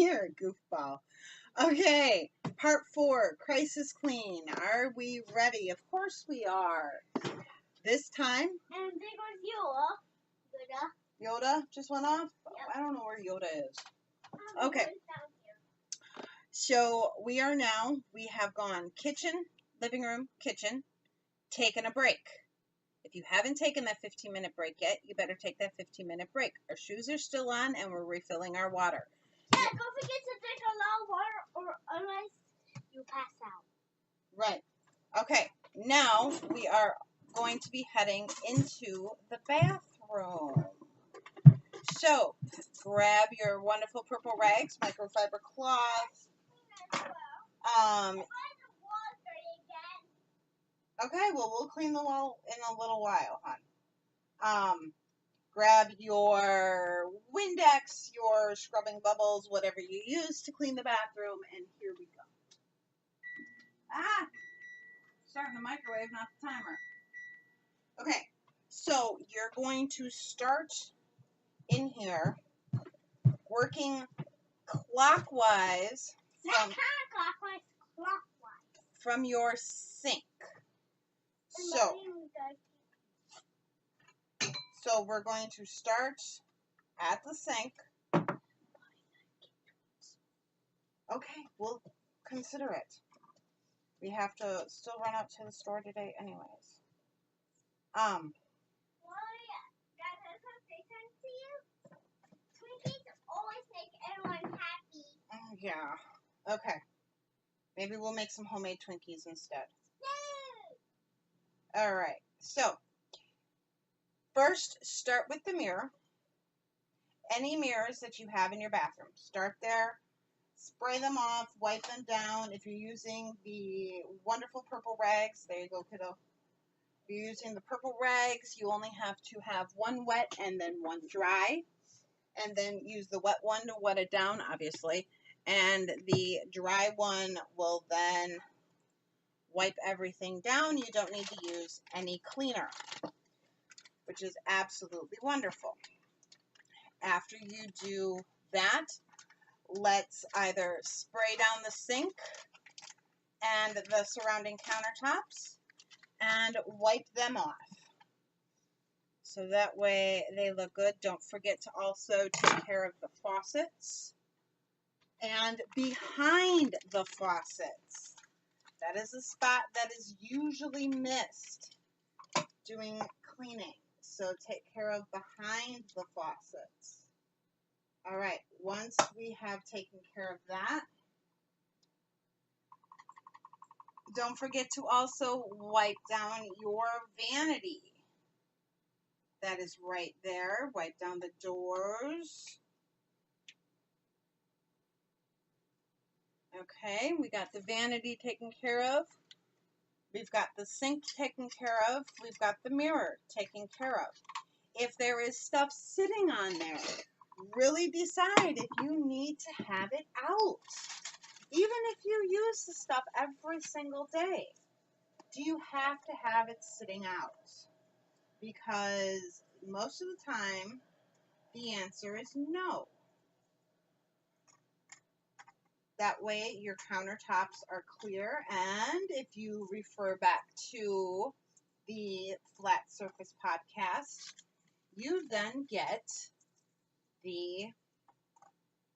You're a goofball. Okay, part 4, crisis clean. Are we ready? Of course we are. This time, And there goes Yoda. Yoda just went off? Yep. I don't know where Yoda is. Okay. So we have gone kitchen, living room, kitchen, taken a break. If you haven't taken that 15-minute break yet, you better take that 15-minute break. Our shoes are still on and we're refilling our water. Yeah, don't forget to drink a lot of water or otherwise you pass out. Right. Okay, now we are going to be heading into the bathroom. So, grab your wonderful purple rags, microfiber cloths. Okay, well, we'll clean the wall in a little while, hon. Grab your Windex, your scrubbing bubbles, whatever you use to clean the bathroom, and here we go. Starting the microwave, not the timer. Okay, so you're going to start in here working clockwise from your sink. So we're going to start at the sink. Okay, we'll consider it. We have to still run out to the store today anyways. Twinkies always make everyone happy. Yeah. Okay. Maybe we'll make some homemade Twinkies instead. No. Alright. So, first, start with the mirror. Any mirrors that you have in your bathroom. Start there. Spray them off. Wipe them down. If you're using the wonderful purple rags, there you go, kiddo. If you're using the purple rags, you only have to have one wet and then one dry. And then use the wet one to wet it down, obviously. And the dry one will then wipe everything down. You don't need to use any cleaner, which is absolutely wonderful. After you do that, let's either spray down the sink and the surrounding countertops and wipe them off. So that way they look good. Don't forget to also take care of the faucets and behind the faucets. That is a spot that is usually missed doing cleaning. So take care of behind the faucets. All right, once we have taken care of that, don't forget to also wipe down your vanity. That is right there. Wipe down the doors. Okay, we got the vanity taken care of. We've got the sink taken care of. We've got the mirror taken care of. If there is stuff sitting on there, really decide if you need to have it out. Even if you use the stuff every single day, do you have to have it sitting out? Because most of the time, the answer is no. That way, your countertops are clear, and if you refer back to the Flat Surface podcast, you then get the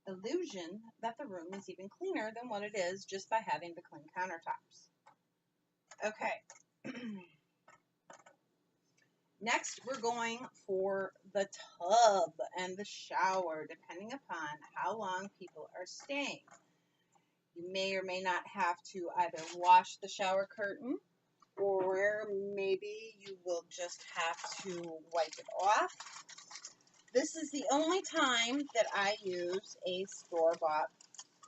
illusion that the room is even cleaner than what it is just by having the clean countertops. Okay. Next, we're going for the tub and the shower, depending upon how long people are staying. You may or may not have to either wash the shower curtain, or maybe you will just have to wipe it off. This is the only time that I use a store-bought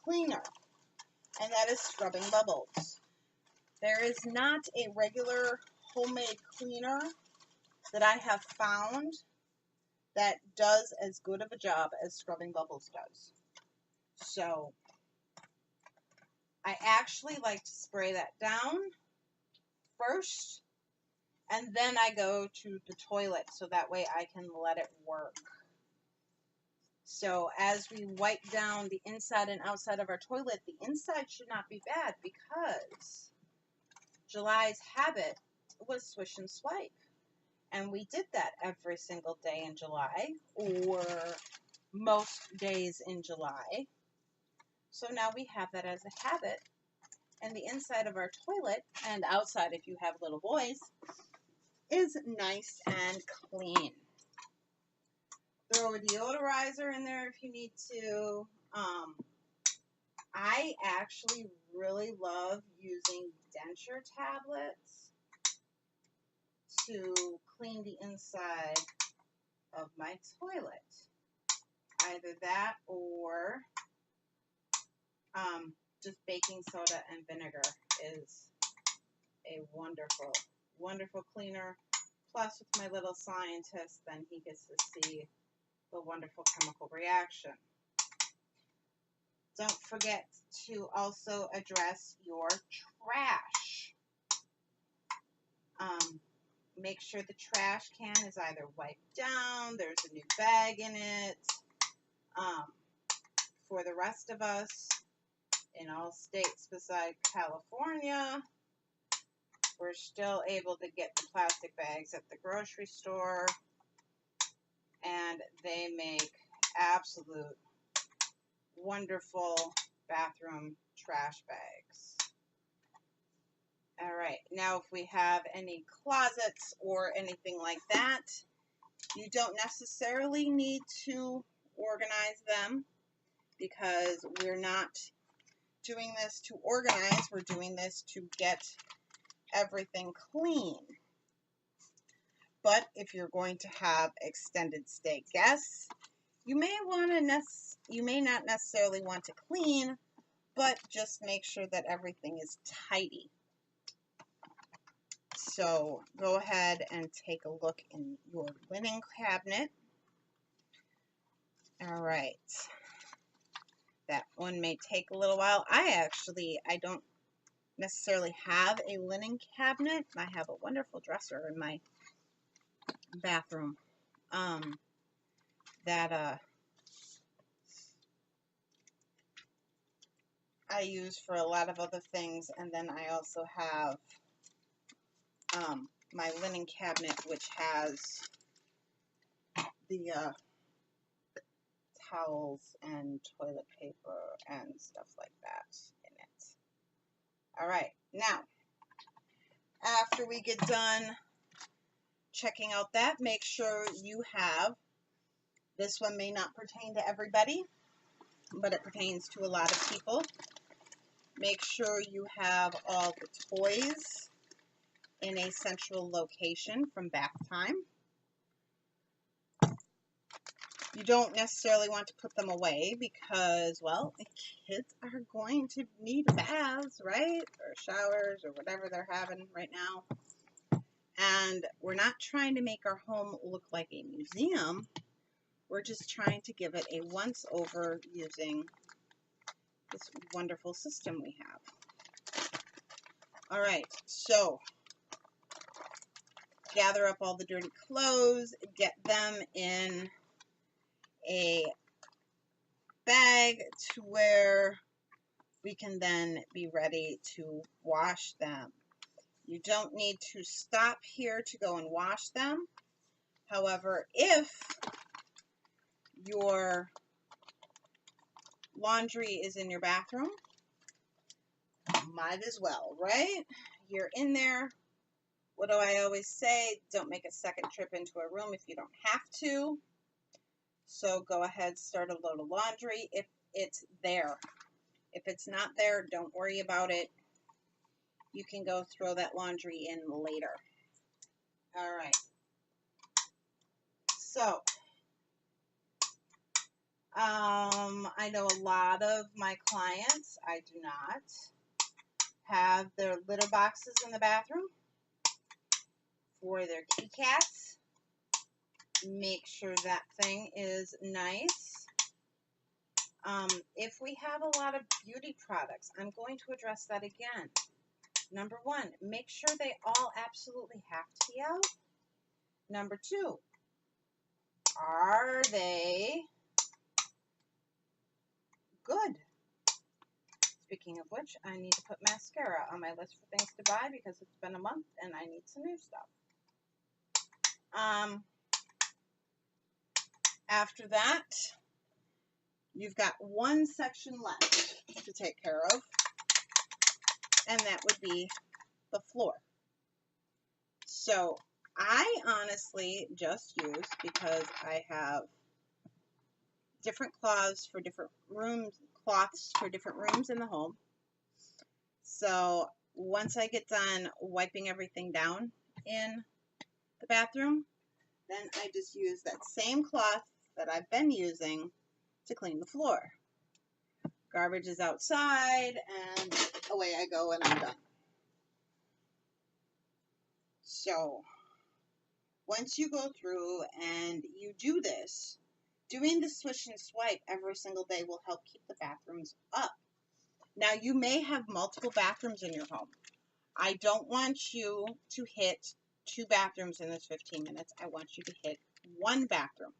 cleaner, and that is scrubbing bubbles. There is not a regular homemade cleaner that I have found that does as good of a job as scrubbing bubbles does. So I actually like to spray that down first, and then I go to the toilet so that way I can let it work. So as we wipe down the inside and outside of our toilet, the inside should not be bad because July's habit was swish and swipe. And we did that every single day in July, or most days in July. So now we have that as a habit. And the inside of our toilet, and outside if you have little boys, is nice and clean. Throw a deodorizer in there if you need to. I actually really love using denture tablets to clean the inside of my toilet. Either that or just baking soda and vinegar is a wonderful, wonderful cleaner. Plus, with my little scientist, then he gets to see the wonderful chemical reaction. Don't forget to also address your trash. Make sure the trash can is either wiped down, there's a new bag in it. For the rest of us, in all states besides California, we're still able to get the plastic bags at the grocery store, and they make absolute wonderful bathroom trash bags. All right, now if we have any closets or anything like that, you don't necessarily need to organize them because we're not doing this to organize, we're doing this to get everything clean. But if you're going to have extended stay guests, you may not necessarily want to clean, but just make sure that everything is tidy. So go ahead and take a look in your linen cabinet. All right. That one may take a little while. I don't necessarily have a linen cabinet. I have a wonderful dresser in my bathroom that I use for a lot of other things, and then I also have my linen cabinet, which has the towels and toilet paper and stuff like that in it. All right, now after we get done checking out that, make sure you have, this one may not pertain to everybody, but it pertains to a lot of people. Make sure you have all the toys in a central location from bath time. You don't necessarily want to put them away because, well, the kids are going to need baths, right? Or showers or whatever they're having right now. And we're not trying to make our home look like a museum. We're just trying to give it a once-over using this wonderful system we have. All right, so gather up all the dirty clothes, get them in a bag to where we can then be ready to wash them. You don't need to stop here to go and wash them. However, if your laundry is in your bathroom, might as well, right? You're in there. What do I always say? Don't make a second trip into a room if you don't have to. So go ahead, start a load of laundry if it's there. If it's not there, don't worry about it. You can go throw that laundry in later. All right. So, I know a lot of my clients, I do not, have their litter boxes in the bathroom for their kitty cats. Make sure that thing is nice. If we have a lot of beauty products, I'm going to address that again. Number one, make sure they all absolutely have to be out. Number two, are they good. Speaking of which, I need to put mascara on my list for things to buy because it's been a month and I need some new stuff. After that, you've got one section left to take care of, and that would be the floor. So I honestly just use, because I have different cloths for different rooms in the home. So once I get done wiping everything down in the bathroom, then I just use that same cloth that I've been using to clean the floor. Garbage is outside, and away I go, and I'm done. So once you go through and you do this, doing the swish and swipe every single day will help keep the bathrooms up. Now, you may have multiple bathrooms in your home. I don't want you to hit 2 bathrooms in this 15 minutes. I want you to hit 1 bathroom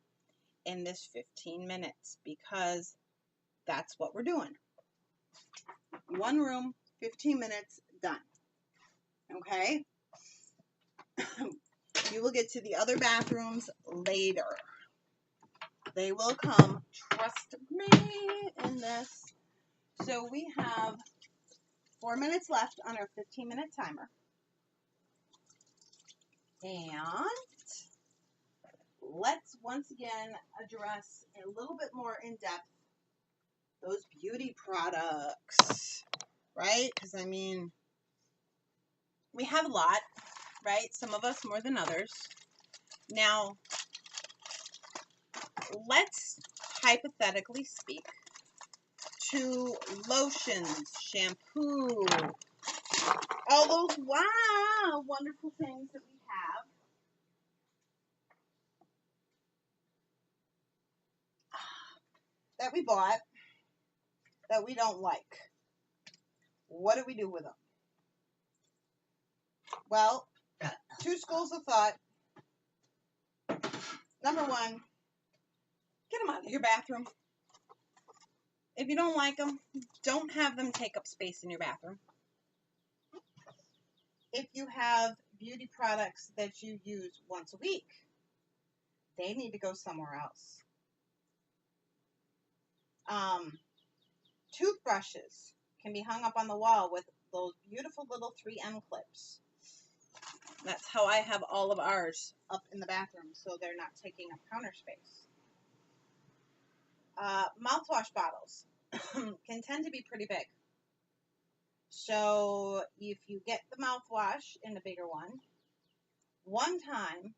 in this 15 minutes because that's what we're doing. 1 room, 15 minutes, done. Okay? You will get to the other bathrooms later. They will come. Trust me in this. So we have 4 minutes left on our 15-minute timer. And let's once again address a little bit more in depth those beauty products, right? Because, I mean, we have a lot, right? Some of us more than others. Now, let's hypothetically speak to lotions, shampoo, all those wonderful things that we have. That we bought, that we don't like. What do we do with them? Well, 2 schools of thought. Number 1, get them out of your bathroom. If you don't like them, don't have them take up space in your bathroom. If you have beauty products that you use once a week, they need to go somewhere else. Toothbrushes can be hung up on the wall with those beautiful little 3M clips. That's how I have all of ours up in the bathroom, so they're not taking up counter space. Mouthwash bottles can tend to be pretty big. So if you get the mouthwash in a bigger one time,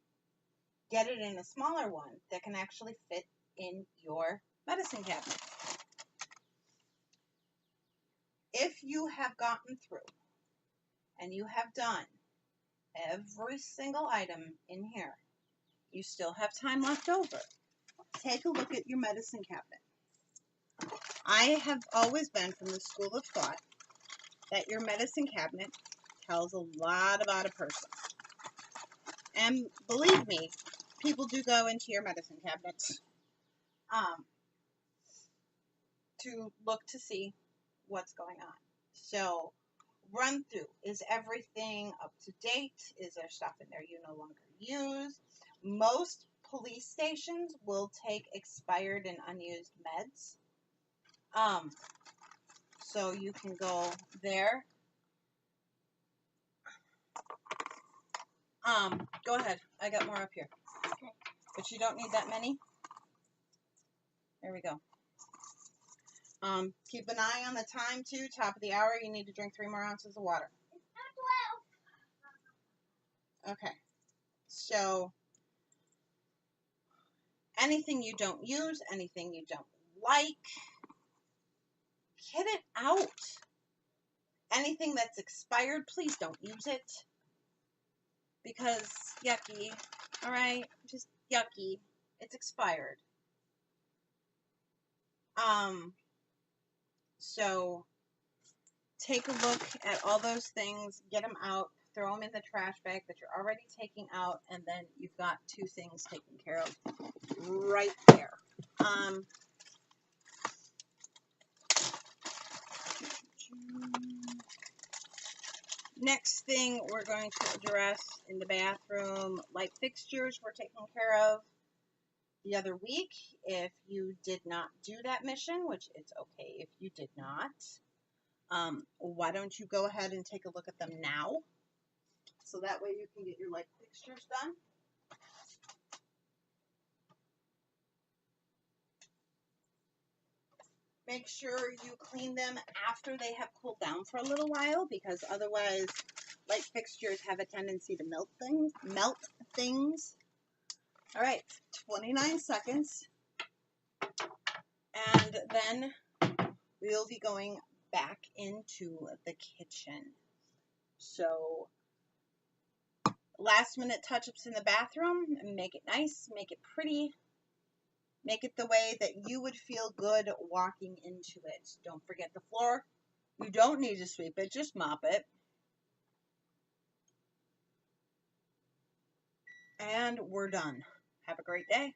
get it in a smaller one that can actually fit in your medicine cabinet. If you have gotten through and you have done every single item in here, you still have time left over. Take a look at your medicine cabinet. I have always been from the school of thought that your medicine cabinet tells a lot about a person. And believe me, people do go into your medicine cabinets to look to see what's going on. So, run through. Is everything up to date? Is there stuff in there you no longer use? Most police stations will take expired and unused meds. So you can go there. Go ahead. I got more up here. Okay. But you don't need that many. There we go. Keep an eye on the time too. Top of the hour, you need to drink 3 more ounces of water. It's not 12. Okay. So, anything you don't use, anything you don't like, get it out. Anything that's expired, please don't use it. Because yucky. Alright? Just yucky. It's expired. So take a look at all those things, get them out, throw them in the trash bag that you're already taking out, and then you've got 2 things taken care of right there. Next thing we're going to address in the bathroom, light fixtures were taken care of the other week. If you did not do that mission, which it's okay if you did not, why don't you go ahead and take a look at them now, so that way you can get your light fixtures done. Make sure you clean them after they have cooled down for a little while, because otherwise light fixtures have a tendency to melt things. All right, 29 seconds. And then we'll be going back into the kitchen. So last minute touch-ups in the bathroom, make it nice, make it pretty. Make it the way that you would feel good walking into it. Don't forget the floor. You don't need to sweep it, just mop it. And we're done. Have a great day.